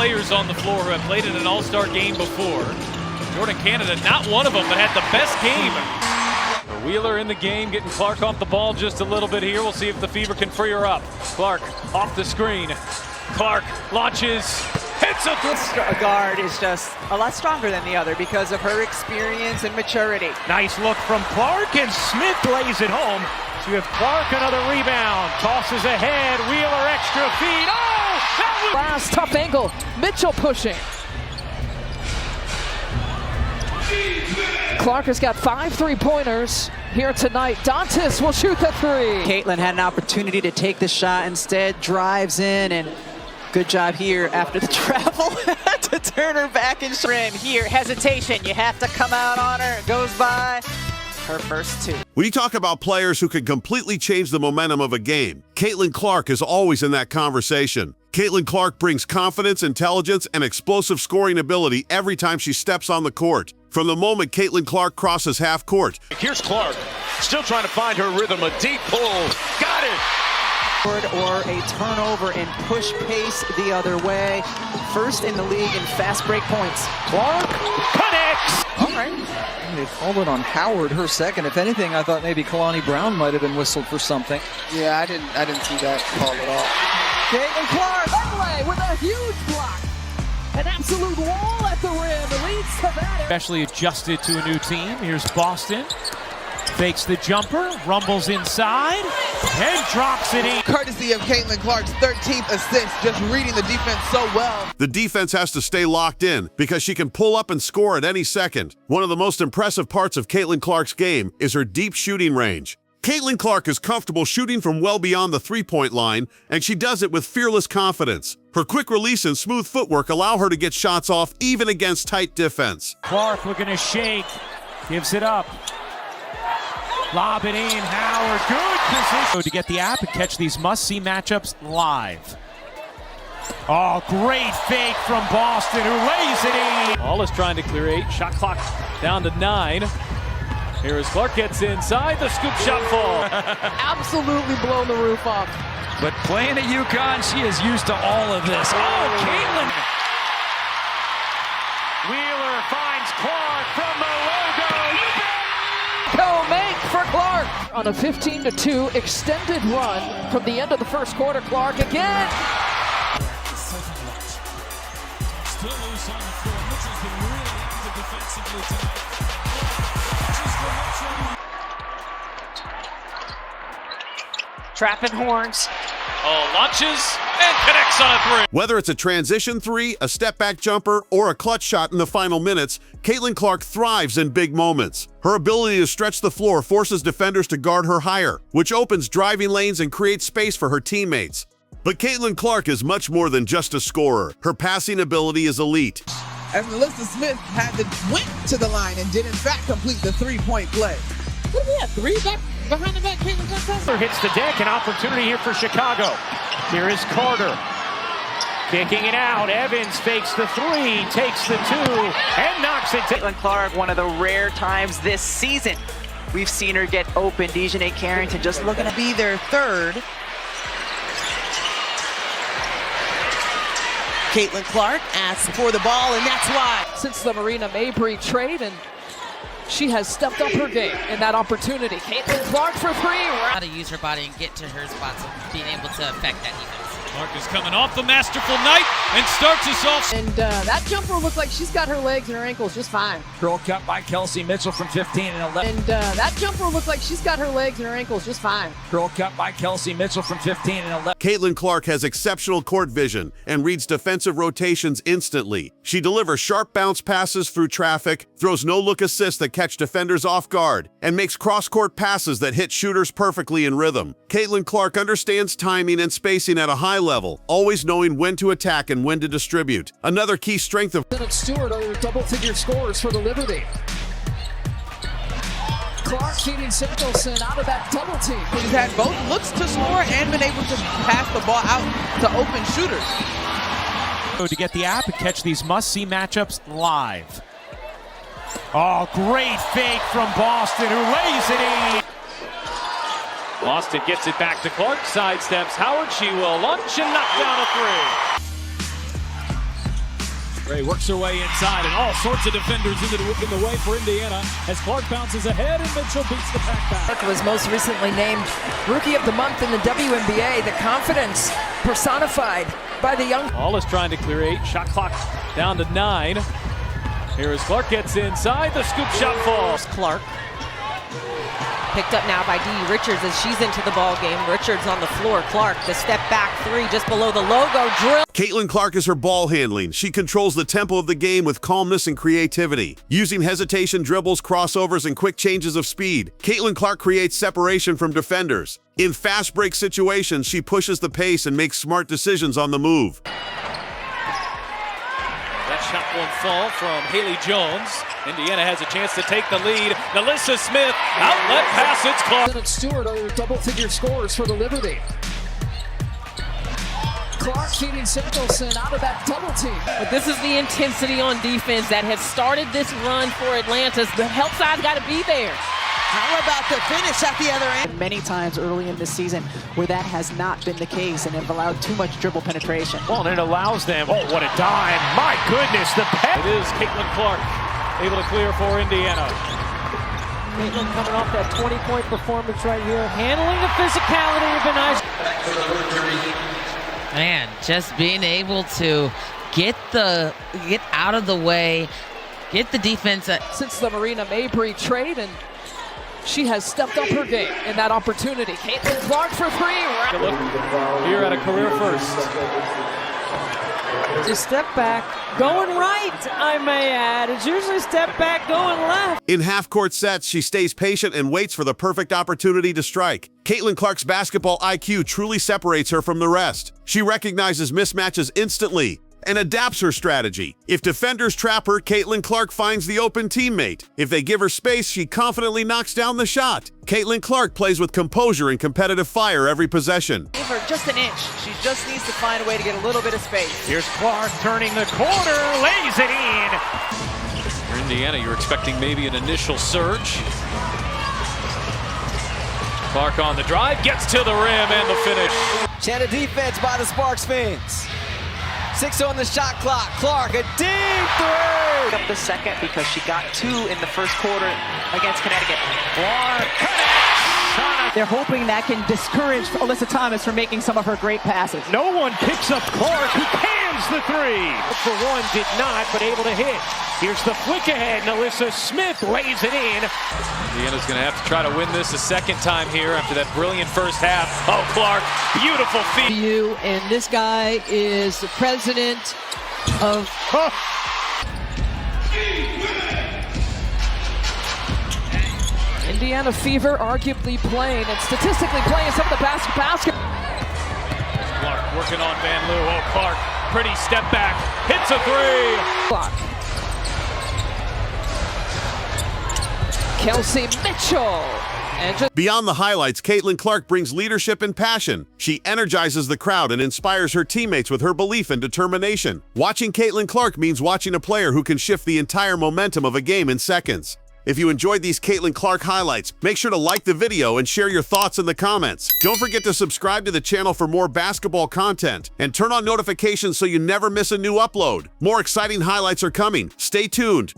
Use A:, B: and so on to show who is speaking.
A: players on the floor who have played in an all-star game before. Jordan Canada, not one of them, but had the best game. Wheeler in the game, getting Clark off the ball just a little bit here. We'll see if the Fever can free her up. Clark off the screen. Clark launches, hits a three.
B: A guard is just a lot stronger than the other because of her experience and maturity.
A: Nice look from Clark, and Smith lays it home. So you have Clark, another rebound, tosses ahead, Wheeler extra feed. Oh, that was...
C: Last tough angle, Mitchell pushing. Clark has got 5 3-pointers here tonight. Dantas will shoot the 3.
B: Caitlin had an opportunity to take the shot, instead drives in, and good job here after the travel to turn her back and rim. Here, hesitation, you have to come out on her. It goes by. Her first 2.
D: When you talk about players who can completely change the momentum of a game, Caitlin Clark is always in that conversation. Caitlin Clark brings confidence, intelligence, and explosive scoring ability every time she steps on the court. From the moment Caitlin Clark crosses half court.
E: Here's Clark, still trying to find her rhythm, a deep pull, got it!
B: Or a turnover and push pace the other way. First in the league in fast break points.
A: Clark connects!
B: All right.
F: They called it on Howard, her second. If anything, I thought maybe Kalani Brown might have been whistled for something.
G: Yeah, I didn't see that call at all.
C: Caitlin Clark, Medley with a huge block. An absolute wall at the rim, leads to that.
A: Especially adjusted to a new team. Here's Boston. Fakes the jumper, rumbles inside, and drops it in.
G: Courtesy of Caitlin Clark's 13th assist, just reading the defense so well.
D: The defense has to stay locked in because she can pull up and score at any second. One of the most impressive parts of Caitlin Clark's game is her deep shooting range. Caitlin Clark is comfortable shooting from well beyond the three-point line, and she does it with fearless confidence. Her quick release and smooth footwork allow her to get shots off even against tight defense.
A: Clark looking to shake, gives it up. Lob it in, Howard, good position. To get the app and catch these must-see matchups live. Oh, great fake from Boston, who lays it in. All is trying to clear 8, shot clock down to 9. Here as Clark gets inside, the scoop shot fall.
C: Absolutely blown the roof off.
A: But playing at UConn, she is used to all of this. Oh, Caitlin! Wheeler finds Clark from the logo.
C: Make for Clark on a 15-2 extended run from the end of the first quarter. Clark again.
H: Still loose on the floor. Mitchell's been really active defensively tonight.
B: Trapping horns.
A: Oh, launches and connects on a 3.
D: Whether it's a transition 3, a step-back jumper, or a clutch shot in the final minutes, Caitlin Clark thrives in big moments. Her ability to stretch the floor forces defenders to guard her higher, which opens driving lanes and creates space for her teammates. But Caitlin Clark is much more than just a scorer. Her passing ability is elite.
G: As Melissa Smith went to the line and did in fact complete the 3-point play.
C: What do we have? 3 back behind the back. Caitlin Clark
A: hits the deck, an opportunity here for Chicago. Here is Carter. Kicking it out. Evans fakes the 3, takes the 2, and knocks it down.
B: Caitlin Clark, one of the rare times this season we've seen her get open. Dejanay Carrington just looking to be their third. Caitlin Clark asks for the ball, and that's why.
C: Since the Marina Mabry trade, and she has stepped up her game in that opportunity. Caitlin Clark for 3.
I: How to use her body and get to her spots and being able to affect that defense.
A: Clark is coming off the masterful night and starts us off.
C: And that jumper looks like she's got her legs and her ankles just fine.
F: Curl cut by Kelsey Mitchell from 15 and 11.
C: And that jumper looks like she's got her legs and her ankles just fine.
F: Curl cut by Kelsey Mitchell from 15 and 11.
D: Caitlin Clark has exceptional court vision and reads defensive rotations instantly. She delivers sharp bounce passes through traffic, throws no-look assists that catch defenders off guard, and makes cross-court passes that hit shooters perfectly in rhythm. Caitlin Clark understands timing and spacing at a high level, always knowing when to attack and when to distribute. Another key strength of
C: Stewart are double-figure scores for the Liberty. Clark feeding Samuelson out of that double team.
G: He's had both looks to score and been able to pass the ball out to open shooters.
A: To get the app and catch these must-see matchups live. Oh, great fake from Boston, who lays it in. Boston gets it back to Clark, sidesteps Howard. She will launch and knock down a 3.
H: Ray works her way inside, and all sorts of defenders in the way for Indiana as Clark bounces ahead and Mitchell beats the pack back.
C: Clark was most recently named Rookie of the Month in the WNBA. The confidence personified by the young.
H: All is trying to clear 8. Shot clock down to 9. Here as Clark gets inside, the scoop shot falls.
J: Clark picked up now by Dee Richards as she's into the ball game. Richards on the floor. Clark, the step back 3 just below the logo. Drill.
D: Caitlin Clark is her ball handling. She controls the tempo of the game with calmness and creativity. Using hesitation, dribbles, crossovers, and quick changes of speed, Caitlin Clark creates separation from defenders. In fast break situations, she pushes the pace and makes smart decisions on the move.
H: That shot won't fall from Haley Jones. Indiana has a chance to take the lead. Nalissa Smith, outlet pass, it's Clark.
C: And Stewart are double-figure scorers for the Liberty. Clark feeding Samuelson out of that double team.
J: But this is the intensity on defense that has started this run for Atlanta. The help side's got to be there.
G: How about the finish at the other end?
B: Many times early in this season where that has not been the case and have allowed too much dribble penetration.
A: Well, and it allows them. Oh, what a dime. My goodness, the
H: It is Caitlin Clark able to clear for Indiana.
C: Caitlin coming off that 20-point performance right here. Handling the physicality of an ice.
I: Man, just being able to get out of the way, get the defense.
C: Since the Marina Mabry trade, and she has stepped up her game in that opportunity. Caitlin Clark for 3.
H: Here at a career first.
C: Just step back, going right, I may add. It's usually step back, going left.
D: In half-court sets, she stays patient and waits for the perfect opportunity to strike. Caitlin Clark's basketball IQ truly separates her from the rest. She recognizes mismatches instantly and adapts her strategy. If defenders trap her, Caitlin Clark finds the open teammate. If they give her space, she confidently knocks down the shot. Caitlin Clark plays with composure and competitive fire every possession.
B: Give her just an inch. She just needs to find a way to get a little bit of space.
A: Here's Clark turning the corner, lays it in.
H: For Indiana, you're expecting maybe an initial surge. Clark on the drive, gets to the rim and the finish.
F: Chant of defense by the Sparks fans. 6 on the shot clock. Clark, a deep 3!
B: Up the second because she got 2 in the first quarter against Connecticut.
A: Clark,
B: They're hoping that can discourage Alyssa Thomas from making some of her great passes.
A: no one picks up Clark, who cans the 3. For one, did not, but able to hit. Here's the flick ahead. Nalissa Smith lays it in.
H: Indiana's going to have to try to win this a second time here after that brilliant first half. Oh, Clark, beautiful feed.
C: And this guy is the president of... Indiana Fever arguably playing and statistically playing some of the basket.
H: Clark working on Van Loo. Oh, Clark, pretty step back, hits a 3.
C: Clock. Kelsey Mitchell. And just
D: Beyond the highlights, Caitlin Clark brings leadership and passion. She energizes the crowd and inspires her teammates with her belief and determination. Watching Caitlin Clark means watching a player who can shift the entire momentum of a game in seconds. If you enjoyed these Caitlin Clark highlights, make sure to like the video and share your thoughts in the comments. Don't forget to subscribe to the channel for more basketball content and turn on notifications so you never miss a new upload. More exciting highlights are coming. Stay tuned.